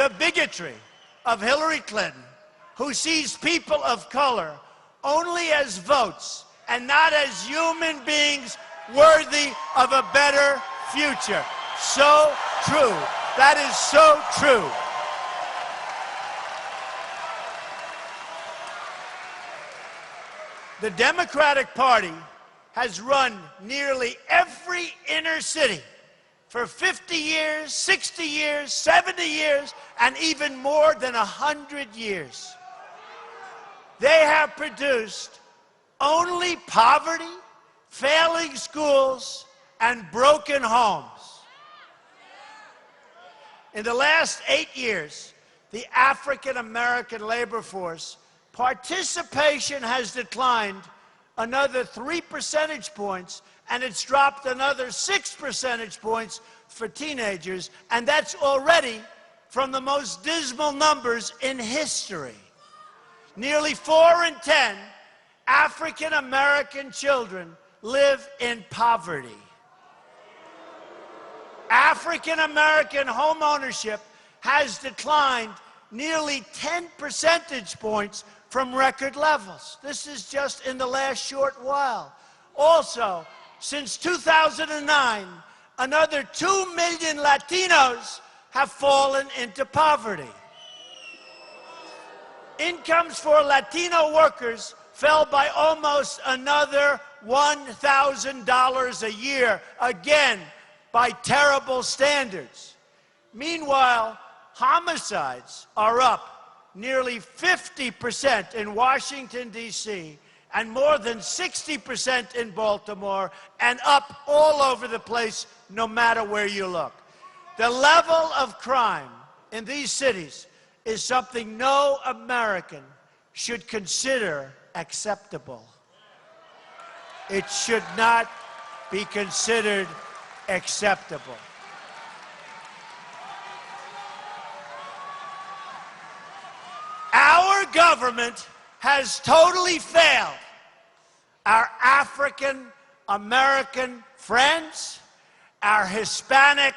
The bigotry of Hillary Clinton, who sees people of color only as votes and not as human beings worthy of a better future. So true. That is so true. The Democratic Party has run nearly every inner city for 50 years, 60 years, 70 years, and even more than 100 years. They have produced only poverty, failing schools, and broken homes. In the last 8 years, the African American labor force participation has declined another 3 percentage points, and it's dropped another 6 percentage points for teenagers, and that's already from the most dismal numbers in history. Nearly 4 in 10 African American children live in poverty. African American home ownership has declined nearly 10 percentage points from record levels. This is just in the last short while. Also, since 2009, another 2 million Latinos have fallen into poverty. Incomes for Latino workers fell by almost another $1,000 a year, again, by terrible standards. Meanwhile, homicides are up nearly 50% in Washington, D.C., and more than 60% in Baltimore, and up all over the place, no matter where you look. The level of crime in these cities is something no American should consider acceptable. It should not be considered acceptable. Our government has totally failed our African American friends, our Hispanic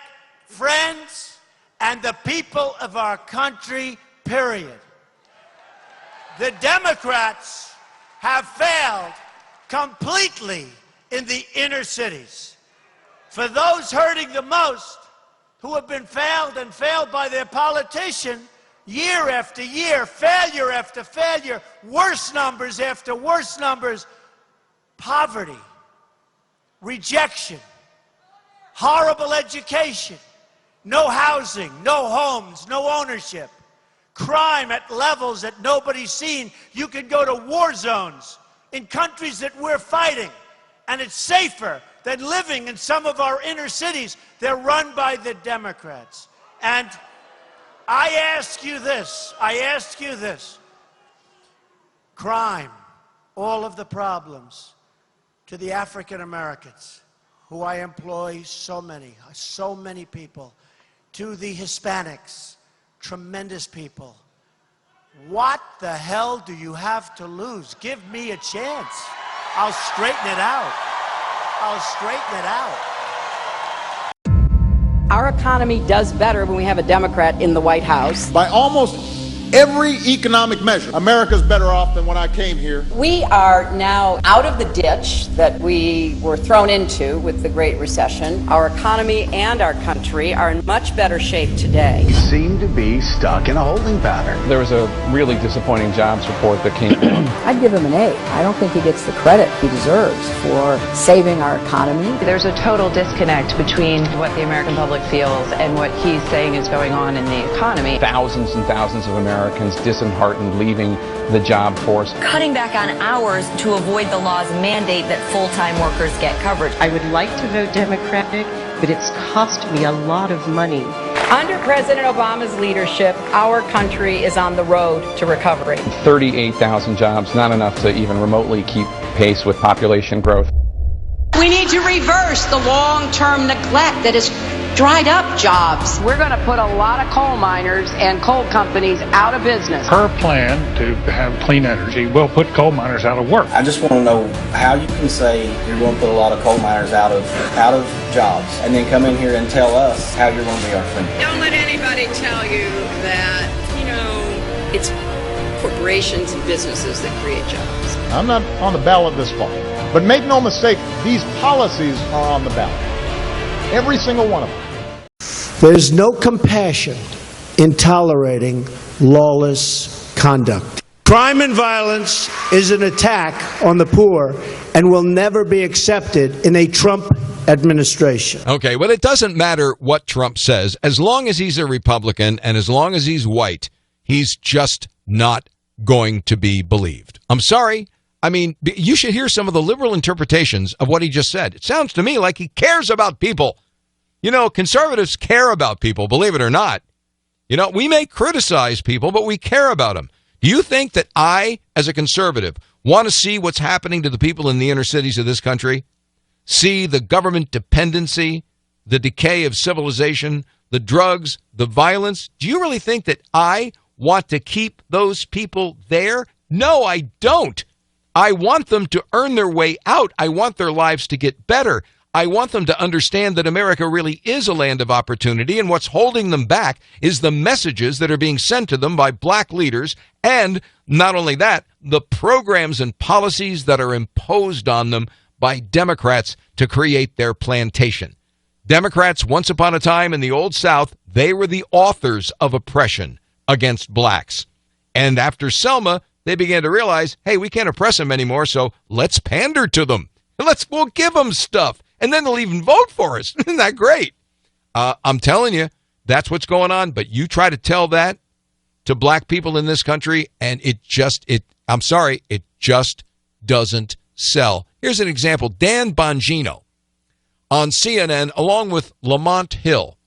friends, and the people of our country, period. The Democrats have failed completely in the inner cities. For those hurting the most, who have been failed and failed by their politician, year after year, failure after failure, worse numbers after worse numbers, poverty, rejection, horrible education, no housing, no homes, no ownership, crime at levels that nobody's seen. You can go to war zones in countries that we're fighting, and it's safer than living in some of our inner cities. They're run by the Democrats. And I ask you this, crime, all of the problems, to the African Americans, who I employ so many people, to the Hispanics, tremendous people. What the hell do you have to lose? Give me a chance. I'll straighten it out. Our economy does better when we have a Democrat in the White House. By almost every economic measure, America's better off than when I came here. We are now out of the ditch that we were thrown into with the Great Recession. Our economy and our country are in much better shape today. We seem to be stuck in a holding pattern. There was a really disappointing jobs report that came out. I'd give him an A. I don't think he gets the credit he deserves for saving our economy. There's a total disconnect between what the American public feels and what he's saying is going on in the economy. Thousands and thousands of Americans disheartened, leaving the job force. Cutting back on hours to avoid the law's mandate that full-time workers get coverage. I would like to vote Democratic, but it's cost me a lot of money. Under President Obama's leadership, our country is on the road to recovery. 38,000 jobs, not enough to even remotely keep pace with population growth. We need to reverse the long-term neglect that has dried up jobs. We're going to put a lot of coal miners and coal companies out of business. Her plan to have clean energy will put coal miners out of work. I just want to know how you can say you're going to put a lot of coal miners out of jobs and then come in here and tell us how you're going to be our friend. Don't let anybody they tell you that, it's corporations and businesses that create jobs. I'm not on the ballot this fall. But make no mistake, these policies are on the ballot. Every single one of them. There's no compassion in tolerating lawless conduct. Crime and violence is an attack on the poor and will never be accepted in a Trump administration. Okay, well, it doesn't matter what Trump says. As long as he's a Republican and as long as he's white, he's just not going to be believed. I'm sorry. I mean, you should hear some of the liberal interpretations of what he just said. It sounds to me like he cares about people. Conservatives care about people, believe it or not. We may criticize people, but we care about them. Do you think that I, as a conservative, want to see what's happening to the people in the inner cities of this country? See the government dependency, the decay of civilization, the drugs, the violence? Do you really think that I want to keep those people there? No, I don't. I want them to earn their way out. I want their lives to get better. I want them to understand that America really is a land of opportunity, and what's holding them back is the messages that are being sent to them by black leaders, and not only that, the programs and policies that are imposed on them by Democrats to create their plantation. Democrats, once upon a time in the Old South, they were the authors of oppression against blacks. And after Selma, they began to realize, hey, we can't oppress them anymore, so let's pander to them. We'll give them stuff. And then they'll even vote for us. Isn't that great? I'm telling you, that's what's going on. But you try to tell that to black people in this country, and it just doesn't sell. Here's an example. Dan Bongino on CNN, along with Lamont Hill.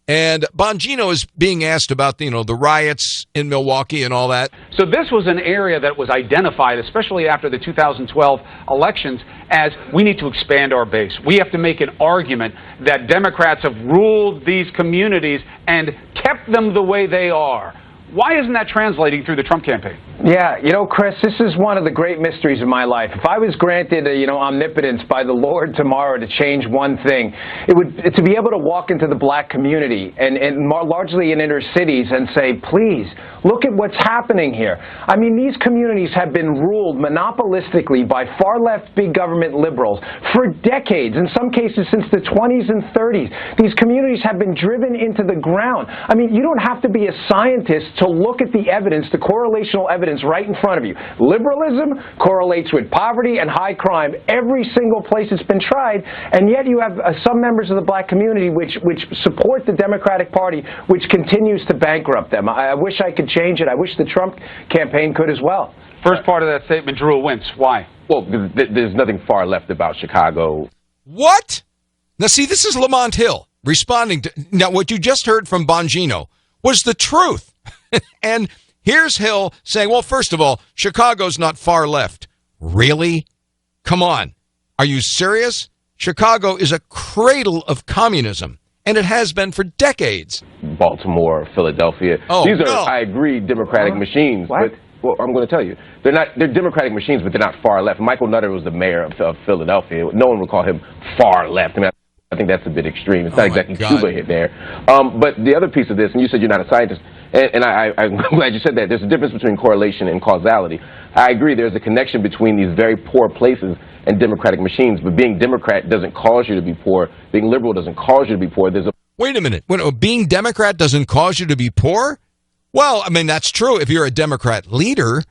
And Bongino is being asked about, the riots in Milwaukee and all that. So this was an area that was identified, especially after the 2012 elections, as we need to expand our base. We have to make an argument that Democrats have ruled these communities and kept them the way they are. Why isn't that translating through the Trump campaign? Yeah, Chris, this is one of the great mysteries of my life. If I was granted, omnipotence by the Lord tomorrow to change one thing, it would to be able to walk into the black community and more largely in inner cities and say, please, look at what's happening here. I mean, these communities have been ruled monopolistically by far-left big government liberals for decades, in some cases since the 20s and 30s. These communities have been driven into the ground. I mean, you don't have to be a scientist to look at the evidence, the correlational evidence right in front of you. Liberalism correlates with poverty and high crime every single place it's been tried, and yet you have some members of the black community which support the Democratic Party, which continues to bankrupt them. I wish I could change it. I wish the Trump campaign could as well. First part of that statement drew a wince. Why? Well, there's nothing far left about Chicago. What? Now, see, this is Lamont Hill responding to... Now, what you just heard from Bongino was the truth. And here's Hill saying, well, first of all, Chicago's not far left. Really? Come on. Are you serious? Chicago is a cradle of communism, and it has been for decades. Baltimore, Philadelphia. Oh, these are, no. I agree, Democratic machines. What? But, well, I'm going to tell you, they're Democratic machines, but they're not far left. Michael Nutter was the mayor of Philadelphia. No one would call him far left. I think that's a bit extreme. It's not exactly Cuba hit there. But the other piece of this, and you said you're not a scientist, and I'm glad you said that. There's a difference between correlation and causality. I agree there's a connection between these very poor places and Democratic machines, but being Democrat doesn't cause you to be poor. Being liberal doesn't cause you to be poor. Wait a minute. Being Democrat doesn't cause you to be poor? Well, I mean, that's true. If you're a Democrat leader,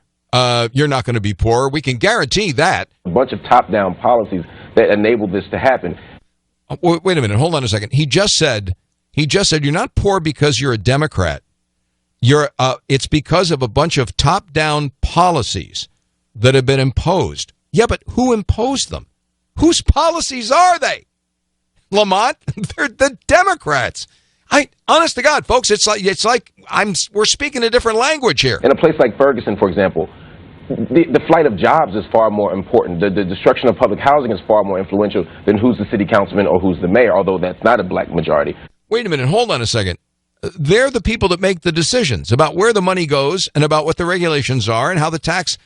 you're not going to be poor. We can guarantee that. A bunch of top-down policies that enable this to happen. Wait a minute. Hold on a second. He just said you're not poor because you're a Democrat. It's because of a bunch of top-down policies that have been imposed. Yeah, but who imposed them? Whose policies are they? Lamont, they're the Democrats. Honest to God, folks, it's like we're speaking a different language here. In a place like Ferguson, for example, the flight of jobs is far more important. The destruction of public housing is far more influential than who's the city councilman or who's the mayor, although that's not a black majority. Wait a minute. Hold on a second. They're the people that make the decisions about where the money goes and about what the regulations are and how the tax...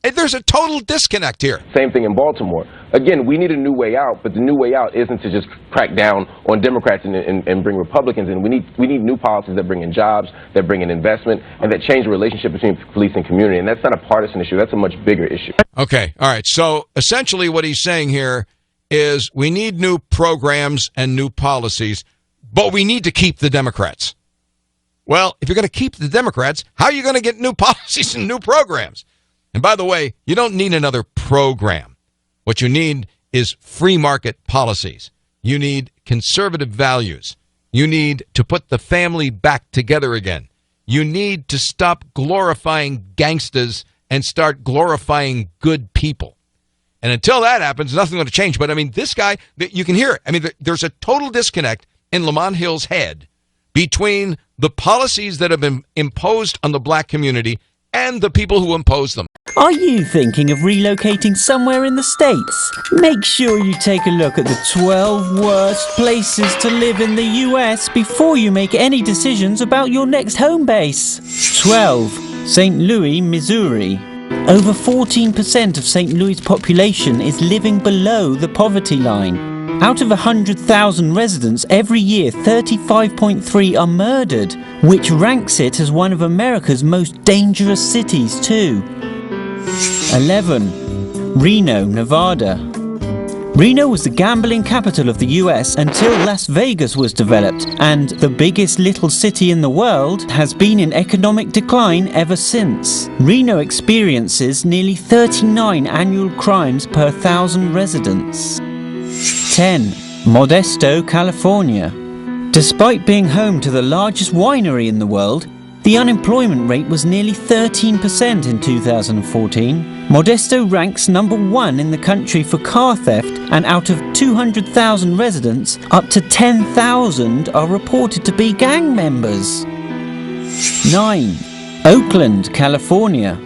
There's a total disconnect here. Same thing in Baltimore. Again, we need a new way out, but the new way out isn't to just crack down on Democrats and bring Republicans in. We need new policies that bring in jobs, that bring in investment, and that change the relationship between police and community. And that's not a partisan issue. That's a much bigger issue. Okay. All right. So essentially what he's saying here is we need new programs and new policies, but we need to keep the Democrats. Well, if you're going to keep the Democrats, how are you going to get new policies and new programs? And by the way, you don't need another program. What you need is free market policies. You need conservative values. You need to put the family back together again. You need to stop glorifying gangsters and start glorifying good people. And until that happens, nothing's going to change. But I mean, this guy, you can hear it. I mean, there's a total disconnect in Lamont Hill's head between the policies that have been imposed on the black community and the people who impose them. Are you thinking of relocating somewhere in the States? Make sure you take a look at the 12 worst places to live in the US before you make any decisions about your next home base. 12. St. Louis, Missouri. Over 14% of St. Louis' population is living below the poverty line. Out of 100,000 residents, every year 35.3 are murdered, which ranks it as one of America's most dangerous cities too. 11. Reno, Nevada. Reno was the gambling capital of the US until Las Vegas was developed, and the biggest little city in the world has been in economic decline ever since. Reno experiences nearly 39 annual crimes per 1,000 residents. 10. Modesto, California. Despite being home to the largest winery in the world, the unemployment rate was nearly 13% in 2014. Modesto ranks number 1 in the country for car theft, and out of 200,000 residents, up to 10,000 are reported to be gang members. 9. Oakland, California.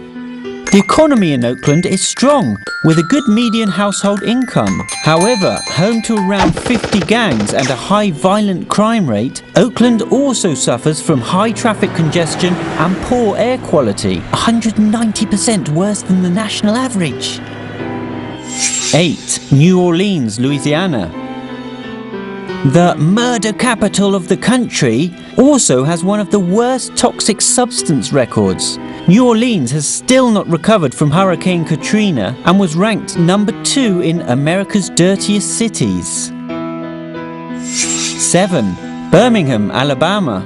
The economy in Oakland is strong, with a good median household income. However, home to around 50 gangs and a high violent crime rate, Oakland also suffers from high traffic congestion and poor air quality, 190% worse than the national average. 8. New Orleans, Louisiana. The murder capital of the country also has one of the worst toxic substance records. New Orleans has still not recovered from Hurricane Katrina and was ranked number 2 in America's dirtiest cities. 7. Birmingham, Alabama.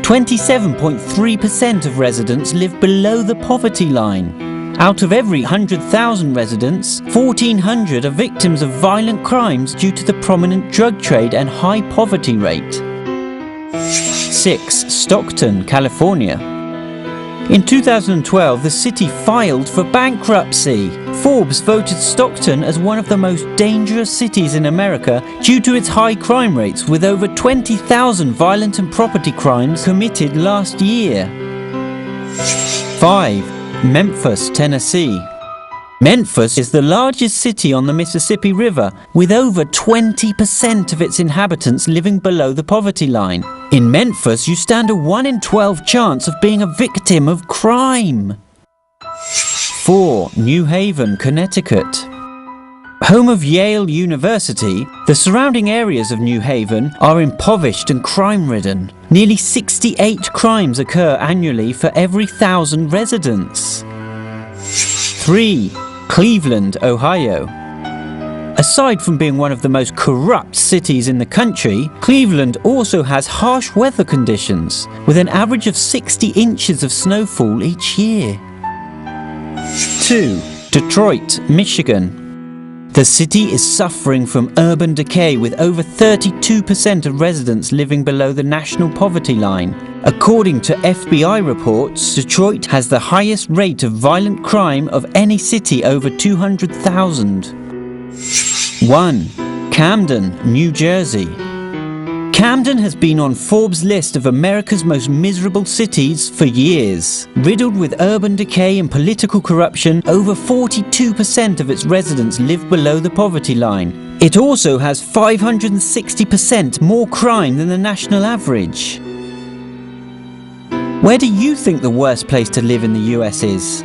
27.3% of residents live below the poverty line. Out of every 100,000 residents, 1,400 are victims of violent crimes due to the prominent drug trade and high poverty rate. 6. Stockton, California. In 2012, the city filed for bankruptcy. Forbes voted Stockton as one of the most dangerous cities in America due to its high crime rates, with over 20,000 violent and property crimes committed last year. 5. Memphis, Tennessee. Memphis is the largest city on the Mississippi River, with over 20% of its inhabitants living below the poverty line. In Memphis, you stand a 1 in 12 chance of being a victim of crime. 4. New Haven, Connecticut. Home of Yale University, the surrounding areas of New Haven are impoverished and crime-ridden. Nearly 68 crimes occur annually for every 1,000 residents. 3. Cleveland, Ohio. Aside from being one of the most corrupt cities in the country, Cleveland also has harsh weather conditions, with an average of 60 inches of snowfall each year. 2. Detroit, Michigan. The city is suffering from urban decay, with over 32% of residents living below the national poverty line. According to FBI reports, Detroit has the highest rate of violent crime of any city over 200,000. 1. Camden, New Jersey. Camden has been on Forbes' list of America's most miserable cities for years. Riddled with urban decay and political corruption, over 42% of its residents live below the poverty line. It also has 560% more crime than the national average. Where do you think the worst place to live in the US is?